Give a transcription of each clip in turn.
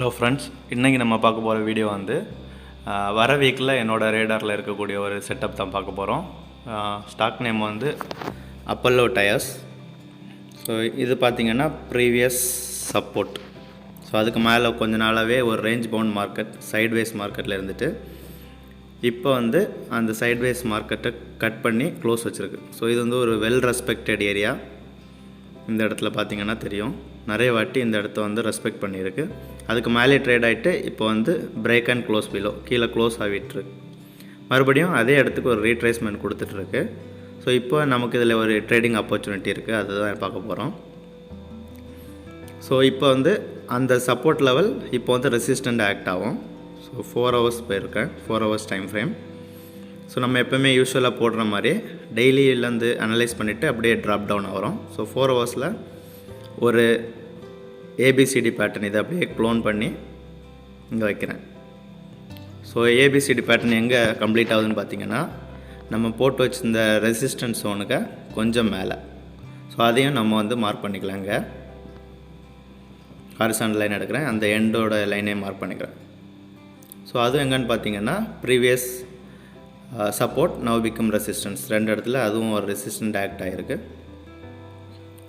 Hello friends, இன்றைக்கி நம்ம பார்க்க போகிற வீடியோ வந்து வர வீக்கில் என்னோடய ரேடாரில் இருக்கக்கூடிய ஒரு செட்டப் தான் பார்க்க போகிறோம். ஸ்டாக் நேம் வந்து அப்பல்லோ டயர்ஸ். ஸோ இது பார்த்திங்கன்னா ப்ரீவியஸ் சப்போர்ட். ஸோ அதுக்கு மேலே கொஞ்ச நாளாகவே ஒரு ரேஞ்ச் பவுண்ட் மார்க்கெட் சைட்வேஸ் மார்க்கெட்டில் இருந்துட்டு இப்போ வந்து அந்த சைட்வேஸ் மார்க்கெட்டை கட் பண்ணி க்ளோஸ் வச்சுருக்கு. ஸோ இது வந்து ஒரு வெல் ரெஸ்பெக்டட் ஏரியா. இந்த இடத்துல பார்த்திங்கன்னா தெரியும், நிறைய வாட்டி இந்த இடத்த வந்து ரெஸ்பெக்ட் பண்ணியிருக்கு. அதுக்கு மேலே ட்ரேட் ஆகிட்டு இப்போ வந்து பிரேக் அண்ட் க்ளோஸ் பிலோ கீழே க்ளோஸ் ஆகிட்டுருக்கு. மறுபடியும் அதே இடத்துக்கு ஒரு ரீட்ரேஸ்மெண்ட் கொடுத்துட்ருக்கு. ஸோ இப்போ நமக்கு இதில் ஒரு ட்ரேடிங் ஆப்பர்ச்சுனிட்டி இருக்குது, அதுதான் பார்க்க போகிறோம். ஸோ இப்போ வந்து அந்த சப்போர்ட் லெவல் இப்போ வந்து ரெசிஸ்டண்ட் ஆக்ட் ஆகும். ஸோ 4 ஹவர்ஸ் போயிருக்கேன், 4 ஹவர்ஸ் டைம் ஃப்ரேம். ஸோ நம்ம எப்போவுமே யூஸ்வலாக போடுற மாதிரி டெய்லியிலேருந்து அனலைஸ் பண்ணிவிட்டு அப்படியே ட்ராப் டவுன் ஆகிறோம். ஸோ 4 ஹவர்ஸில் ஒரு ஏபிசிடி பேட்டர்ன் இதை அப்படியே க்ளோன் பண்ணி இங்கே வைக்கிறேன். ஸோ ஏபிசிடி பேட்டர்ன் எங்கே கம்ப்ளீட் ஆகுதுன்னு பார்த்திங்கன்னா நம்ம போட்டு வச்சுருந்த ரெசிஸ்டன்ஸ் ஜோனுக்கு கொஞ்சம் மேலே. ஸோ அதையும் நம்ம வந்து மார்க் பண்ணிக்கலாங்க. ஹாரிசான்டல் லைன் எடுக்கிறேன், அந்த எண்டோட லைனையும் மார்க் பண்ணிக்கிறேன். ஸோ அதுவும் எங்கன்னு பார்த்திங்கன்னா previous support now become resistance, ரெண்டு இடத்துல அதுவும் ஒரு ரெசிஸ்டன்ட் ஆக்ட் ஆகிருக்கு.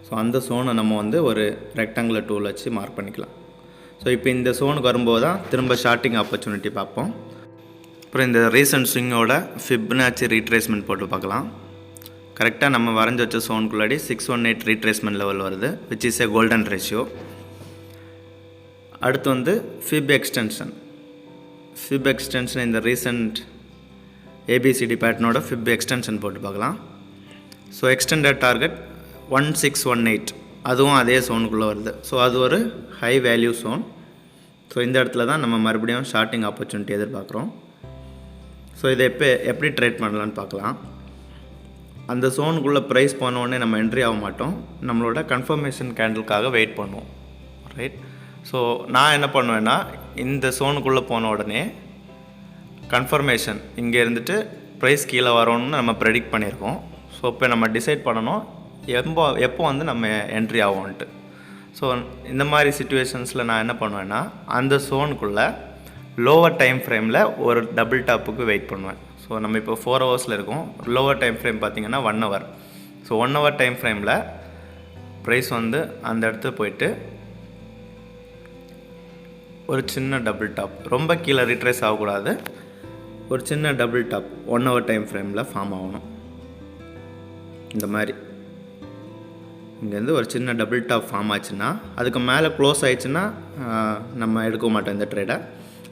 ஸோ அந்த சோனை நம்ம வந்து ஒரு ரெக்டாங்குலர் டூல் வச்சு மார்க் பண்ணிக்கலாம். ஸோ இப்போ இந்த சோனுக்கு வரும்போது தான் திரும்ப ஷார்ட்டிங் ஆப்பர்ச்சுனிட்டி பார்ப்போம். அப்புறம் இந்த ரீசன்ட் ஸ்விங்கோட ஃபிப்னாச்சி ரீட்ரேஸ்மெண்ட் போட்டு பார்க்கலாம். கரெக்டாக நம்ம வரைஞ்சி வச்ச சோனுக்குள்ளாடி 618 ரீட்ரேஸ்மெண்ட் லெவல் வருது, which is a golden ratio. அடுத்து வந்து ஃபிப் எக்ஸ்டென்ஷன் இந்த ரீசன்ட் ஏபிசிடி பேட்டர்னோட ஃபிப் எக்ஸ்டென்ஷன் போட்டு பார்க்கலாம். ஸோ எக்ஸ்டெண்டட் டார்கெட் 1618, அதுவும் அதே சோனுக்குள்ளே வருது. ஸோ அது ஒரு ஹை வேல்யூ சோன். ஸோ இந்த இடத்துல தான் நம்ம மறுபடியும் ஷார்ட்டிங் ஆப்பர்ச்சுனிட்டி எதிர்பார்க்குறோம். ஸோ இதை எப்படி ட்ரேட் பண்ணலான்னு பார்க்கலாம். அந்த சோனுக்குள்ளே ப்ரைஸ் போனோடனே நம்ம என்ட்ரி ஆக மாட்டோம், நம்மளோட கன்ஃபர்மேஷன் கேண்டலுக்காக வெயிட் பண்ணுவோம், ரைட்? ஸோ நான் என்ன பண்ணுவேன்னா, இந்த சோனுக்குள்ளே போன உடனே கன்ஃபர்மேஷன் இங்கே இருந்துட்டு ப்ரைஸ் கீழே வரோன்னு நம்ம ப்ரெடிக்ட் பண்ணியிருக்கோம். ஸோ இப்போ நம்ம டிசைட் பண்ணணும் எப்போ வந்து நம்ம என்ட்ரி ஆகும்ன்ட்டு. ஸோ இந்த மாதிரி சிச்சுவேஷன்ஸில் நான் என்ன பண்ணுவேன்னா, அந்த சோனுக்குள்ளே லோவர் டைம் ஃப்ரேமில் ஒரு டபுள் டாப்புக்கு வெயிட் பண்ணுவேன். ஸோ நம்ம இப்போ 4 ஹவர்ஸில் இருக்கோம், லோவர் டைம் ஃப்ரேம் பார்த்திங்கன்னா 1 ஹவர். ஸோ 1 ஹவர் டைம் ஃப்ரேமில் ப்ரைஸ் வந்து அந்த இடத்துல போயிட்டு ஒரு சின்ன டபுள் டாப், ரொம்ப கீழே ரீட்ரேஸ் ஆகக்கூடாது, ஒரு சின்ன டபுள் டாப் 1 ஹவர் டைம் ஃப்ரேமில் ஃபார்ம் ஆகணும். இந்த மாதிரி இங்கேருந்து ஒரு சின்ன டபுள் டாப் ஃபார்ம் ஆச்சுன்னா, அதுக்கு மேலே க்ளோஸ் ஆயிடுச்சுன்னா நம்ம எடுக்க மாட்டோம் இந்த ட்ரேடை.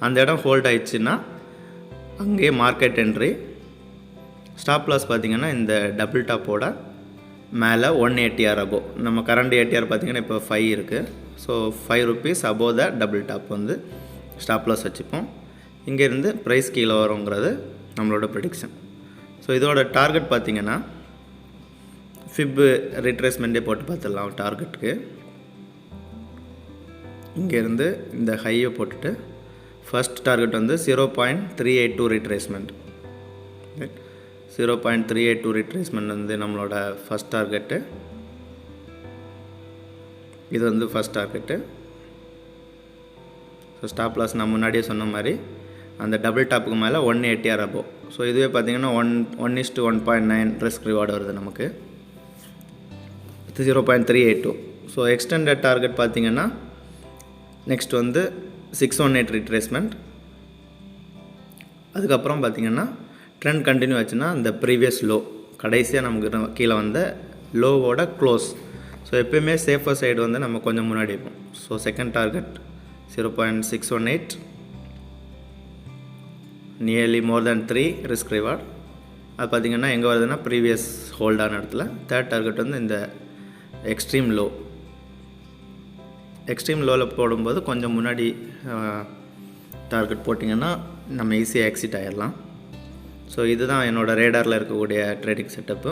அந்த இடம் ஹோல்ட் ஆயிடுச்சுன்னா அங்கேயே மார்க்கெட் என்ட்ரி. ஸ்டாப் லாஸ் பார்த்திங்கன்னா இந்த டபுள் டாப்போட மேலே 180 அபோவ். நம்ம கரண்ட் ஏடிஆர் பார்த்திங்கன்னா இப்போ 5 இருக்குது. ஸோ 5 rupees அபோவ் த டபுள் டாப் வந்து ஸ்டாப் லாஸ் வச்சுப்போம். இங்கேருந்து ப்ரைஸ் கீழே வருங்கிறது நம்மளோட ப்ரெடிக்ஷன். ஸோ இதோட டார்கெட் பார்த்திங்கன்னா ஃபிப் ரிட்ரேஸ்மெண்ட்டே போட்டு பார்த்துடலாம். டார்கெட்டுக்கு இங்கேருந்து இந்த ஹையை போட்டுட்டு ஃபஸ்ட் டார்கெட் வந்து 0.382 ரிட்ரேஸ்மெண்ட். 0.382 ரிட்ரேஸ்மெண்ட் வந்து நம்மளோட ஃபஸ்ட் டார்கெட்டு. இது வந்து first target. So stop loss நான் முன்னாடியே சொன்ன மாதிரி அந்த டபுள் டாப்புக்கு மேலே 180 அபோவ். ஸோ இதுவே பார்த்திங்கன்னா 1:1.9 ரிஸ்க் ரிவார்டு வருது நமக்கு. 0.382. ஸோ எக்ஸ்டெண்டட் டார்கெட் பார்த்திங்கன்னா நெக்ஸ்ட் வந்து 618 ரிட்ரேஸ்மெண்ட். அதுக்கப்புறம் பார்த்திங்கன்னா ட்ரெண்ட் கண்டினியூ ஆச்சுன்னா அந்த ப்ரீவியஸ் லோ கடைசியாக நமக்கு கீழே வந்த லோவோட க்ளோஸ். ஸோ எப்போயுமே சேஃபர் சைடு வந்து நம்ம கொஞ்சம் முன்னாடி இருப்போம். So second target 0.618, nearly more than 3 risk reward. அது பார்த்திங்கன்னா எங்கே வருதுன்னா ப்ரீவியஸ் ஹோல்டான இடத்துல. தேர்ட் டார்கெட் வந்து இந்த எக்ஸ்ட்ரீம் லோவில் போடும்போது கொஞ்சம் முன்னாடி டார்கெட் போட்டிங்கன்னா நம்ம ஈஸியாக எக்ஸிட் ஆகிடலாம். ஸோ இதுதான் என்னோடய ரேடாரில் இருக்கக்கூடிய ட்ரேடிங் செட்டப்பு.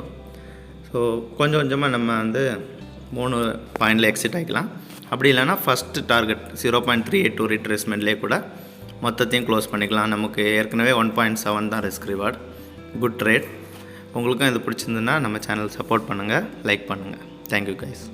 ஸோ கொஞ்சம் கொஞ்சமாக நம்ம வந்து 3 பாயிண்டில் எக்ஸிட் ஆகிக்கலாம். அப்படி இல்லைனா ஃபஸ்ட்டு டார்கெட் 0.382 ரிட்ரேஸ்மெண்ட்லேயே கூட மொத்தத்தையும் க்ளோஸ் பண்ணிக்கலாம். நமக்கு ஏற்கனவே 1.7 தான் ரிஸ்க் ரிவார்ட். Good trade. உங்களுக்கும் இது பிடிச்சிருந்துன்னா நம்ம சேனல் சப்போர்ட் பண்ணுங்கள், லைக் பண்ணுங்கள். Thank you guys.